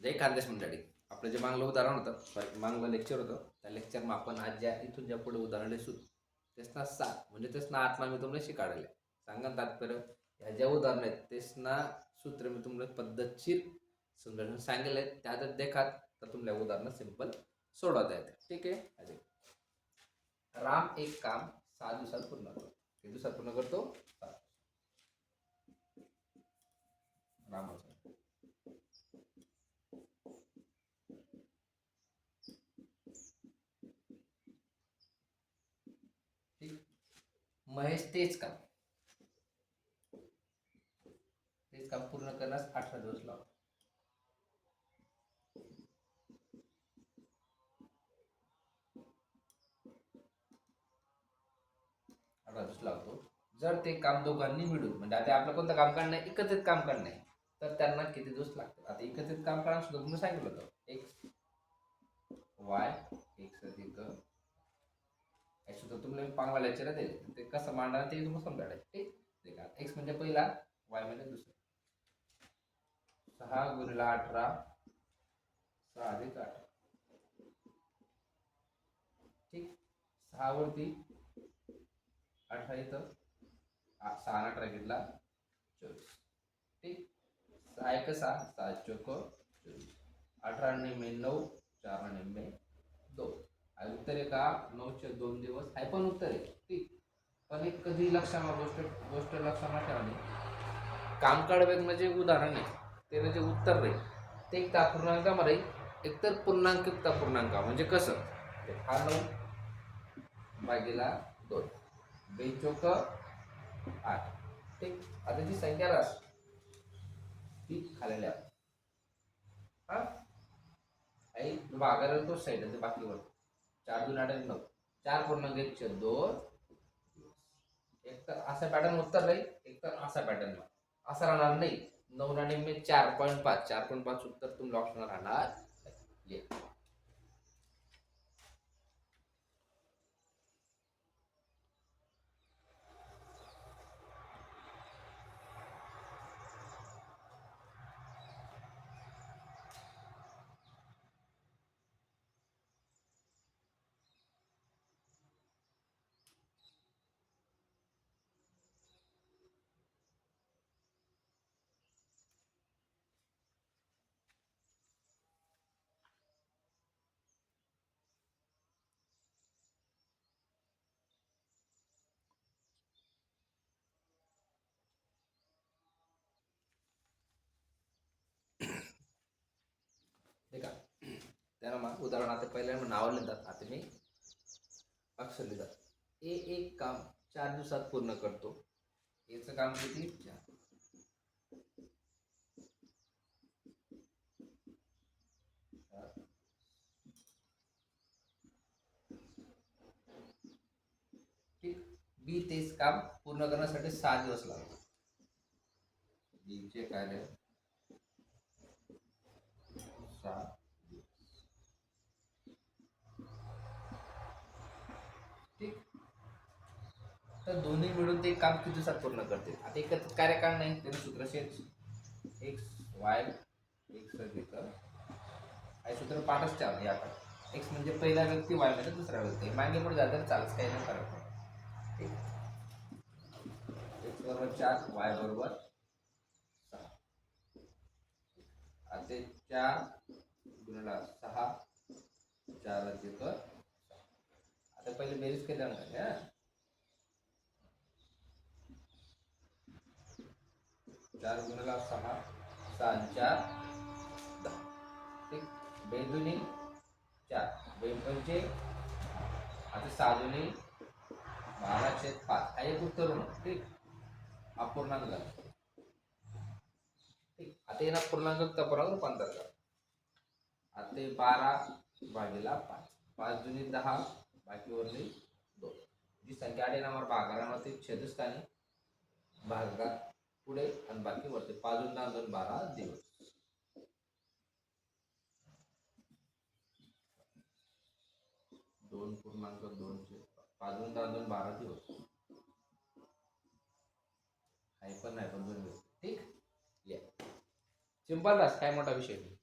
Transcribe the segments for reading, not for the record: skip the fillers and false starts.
जय खानदेश मंडळी. आपलं जे मागलं उदाहरण होतं, सॉरी मागलं लेक्चर होतं, त्या लेक्चरमा आपण आज ज्या इथून ज्या पुढे उदाहरण लिहिसू तेच ना 7 म्हणजे तेच ना आत्मा मी तुम्हाला शिकाडले. सांगा ना तात्पर्य. ह्या ज्या उदाहरण आहेत तेच ना सूत्र मी तुम्हाला पद्धतशीर समजावून सांगितले आहेत. त्या जर देखात तर तुम्हाला उदाहरणं सिंपल सोडवता येते. ठीक आहे. राम एक काम 6 दिवसात पूर्ण करतो. किती दिवसात पूर्ण करतो? 7. रामाचं ठीक. महेश तेच काम पूर्ण करण्यास 18 दिवस लागतो. 18 दिवस लागतो. जर ते काम दोघांनी मिळून म्हणजे आता आपलं कोणतं काम काढणं आहे, एकत्रित काम काढणं आहे, तर त्यांना किती दिवस लागतात? आता एकत्रित काम काढणं सुद्धा तुम्ही सांगितलं होतं. एक्स वाय एक्स अधिक एक्स सुद्धा तुम्हाला पांगवा लेक्चर दिले. ते कसं मांडणार ते तुम्ही समजायचं. ठीक आहे. एक्स म्हणजे पहिला, वाय म्हणजे दुसरा. 6 गुणिले 18 6 अधिक 8. ठीक. 6 वरती 18 इथं 6 18 घेतला 24. ठीक. 6 1 6 7 चौक 24. 18 निम्मे 9 4 निम्मे 2. आणि उत्तर आहे का 9चे 2 दिवस आहे पण उत्तर आहे. ठीक. पण एक कधी लक्षात गोष्ट लक्षात ठेवानी, काम काढवेग म्हणजे उदाहरण आहे ते म्हणजे उत्तर नाही ते एक अपूर्णांकामध्ये एकतर पूर्णांकयुक्त अपूर्णांक म्हणजे कसं हा 9 भागीला 2 2 चौक 8. ठीक. आता जी संख्या रास ती खालेल्या हा आई भागाला तो साईड आहे बाकीवर 4 2 8 9 4 पूर्णांक 1 2. एक तर असा पॅटर्न उत्तर नाही, एक तर असा पॅटर्न असा राहणार नाही. 9 आणि मी 4.5 4.5 उत्तर तुम्हाला ऑप्शन राहणार ये. ठीक आहे. त्याला मग उदाहरण आता पहिल्या नाव लिहितात. आता मी अक्षर लिहितात. ए एक काम 4 दिवसात पूर्ण करतो. याचं काम किती? 4. ठीक. बी तेच काम पूर्ण करण्यासाठी 6 दिवस लागतात. बीचे कार्य 6 दिवस. ठीक. तर दोन्ही मिळून ते काम किती दिवसात पूर्ण करतील? आता एकत्रित कार्यकाळ नाही त्याचं सूत्र शेच एक्स वाय एक्स अधिक हे सूत्र पाठच ठेवा या एक्स म्हणजे पहिला व्यक्ती, वाय म्हणजे दुसरा व्यक्ती. मागे पुढे जातात चालच काही नाही फरक नाही. ठीक. एक्स बरोबर 4 वाय बरोबर 6. आता 4 गुणिले 6 4 अधिक 6. आता पहिले बेरीज केल्या ना 4 गुणिले 6 6 4 10. ठीक. बेदुनी 4 बेन पंचे आता 6 दुनी 12/5 हा एक उत्तर होणार. ठीक. अपूर्णांक झाला. ठीक. आता येणार पूर्णांक तपरावर रूपांतर करा. आता 12 भागीला 5 5 दुनी 10 बाकी उरली 2. जी संख्या आली ना भागारामध्ये छेदस्थानी भागात पुढे आणि बाकी वरती 5 2 10 2 12 दिवस. 2.2 5 2 10 2 12 दिवस. आहे पण नाही पण 2 दिवस. ठीक. या सिंपल रास काय मोठा विषय नाही.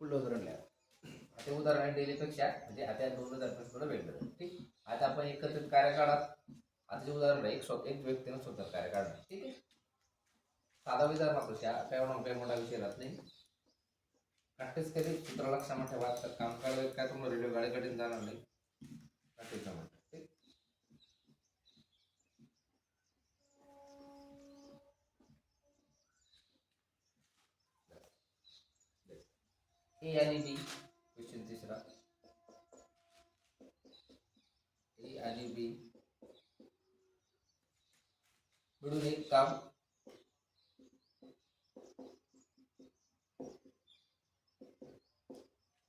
पुढलं उदाहरण लिहा. आता उदाहरण डेलीपेक्षा म्हणजे आता 2000 थोडं वेगळं. ठीक. आता आपण एकत्रित कार्य काढा. आता जे उदाहरण आहे एक व्यक्तीनं स्वतः कार्य काढणं. ठीक आहे. साधा विधान वापरूया. काही मोठा विषय राहत नाही. प्रॅक्टिस केली सूत्र लक्षात ठेवा. तर काम करायला काय तुम्हाला रेडिओ गाडी कठीण जाणार नाही. प्रॅक्टिस जमा. ठीक. ए आणि बी क्वेश्चन तिसरा. ए आणि बी मिळून एक काम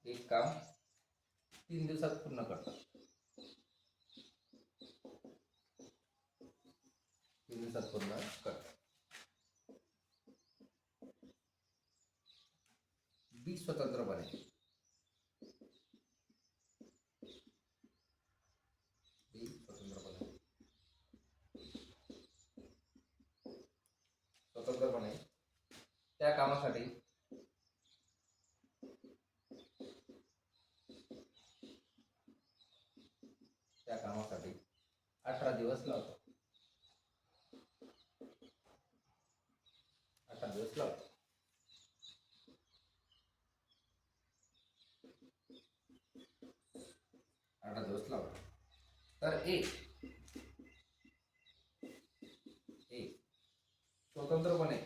एक काम 3 दिवसात पूर्ण करतात. 3 दिवसात पूर्ण करतात. बी स्वतंत्रपणे त्या कामासाठी त्या कामासाठी 18 दिवस लावतो. 18 दिवस लावतो. 18 दिवस लावतो. तर ए स्वतंत्रपणे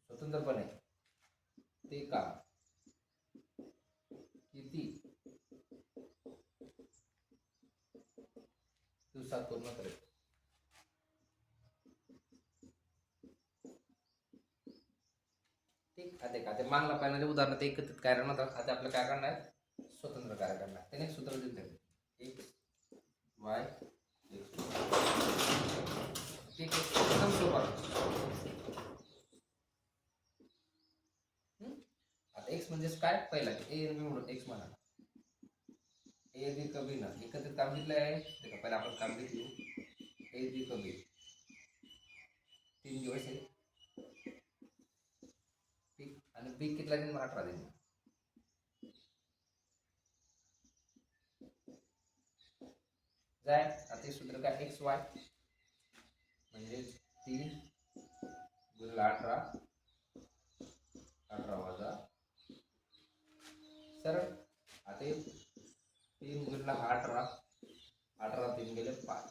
स्वतंत्रपणे ते काम किती दिवसात पूर्ण करेल. ठीक. आता मागला पहिल्यांदा उदाहरण ते एकत्रित कार्य नव्हतं. आता आपलं काय करणार स्वतंत्र कार्य करणार. त्याने एक सूत्र दिलं एक्स वाय ठीक आहे. एकदम सोपा. आता एक्स म्हणजेच काय पहिला ए आणि बी म्हणून एक्स म्हणा. ए बी कबी ना एकत्रित काम घेतलं आहे. पहिला आपण काम घेतली ए बी कबी 3 दिवस आहे. ठीक. आणि बी कितला दिन 18 दिन. जाय आता सूत्र काय एक्स वाय म्हणजे 3 गुणिले 18 वजा सरळ. आता 3 गुणिले 18 3 गेले 5.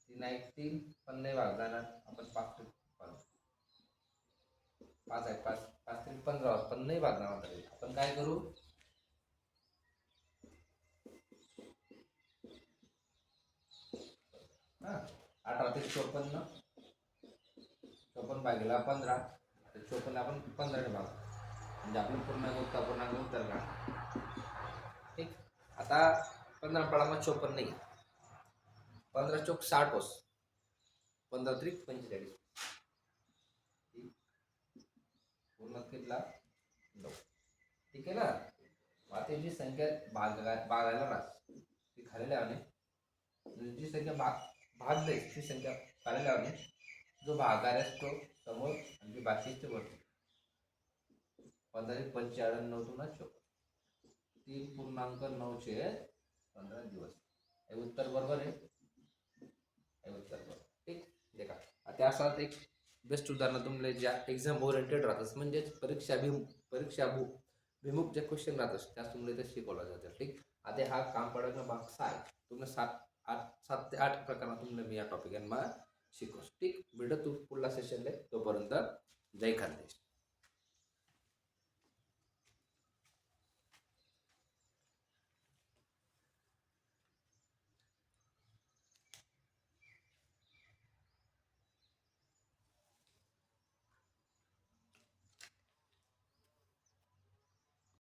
3 1 3 15 भाग जाणार. आपण 5 आहे 5 3 15 15 भाग जाणार. आपण काय करू 18 ते 54 भागीला 15 54 आपण 15 भाग म्हणजे आपण पूर्णांक उत्तर का. ठीक. आता 15 पळाમાં 54 नाही. 15 चौक 60 होस. 15 त्रिक 45. पूर्ण कितला 9. ठीक आहे ना. आता जी संख्या भागायला राहत ती खाली लावणे. जी संख्या भाग दे ती संख्या खाली लावणे. जो भागार असतो समोर आणि जी बाकीचे वरती 15 95 9 3.9/15 दिवस. हे उत्तर बरोबर आहे. हे उत्तर बरोबर. ठीक. देखा आता असाच एक बेस्ट उदाहरण तुम्हाला ज्या एक्झाम ओरिएंटेड राहतात म्हणजेच परीक्षाभिमुख जे क्वेश्चन राहतात त्या तुम्हाला इथे शिकवलं जातं. ठीक. आता हा काम पडणं भाग 6 तुम्हाला 7 ते 8 प्रकारात तुम्हाला मी या टॉपिक शिकवतो. ठीक. भेटू पुढला सेशनला. तोपर्यंत जय खानदेश.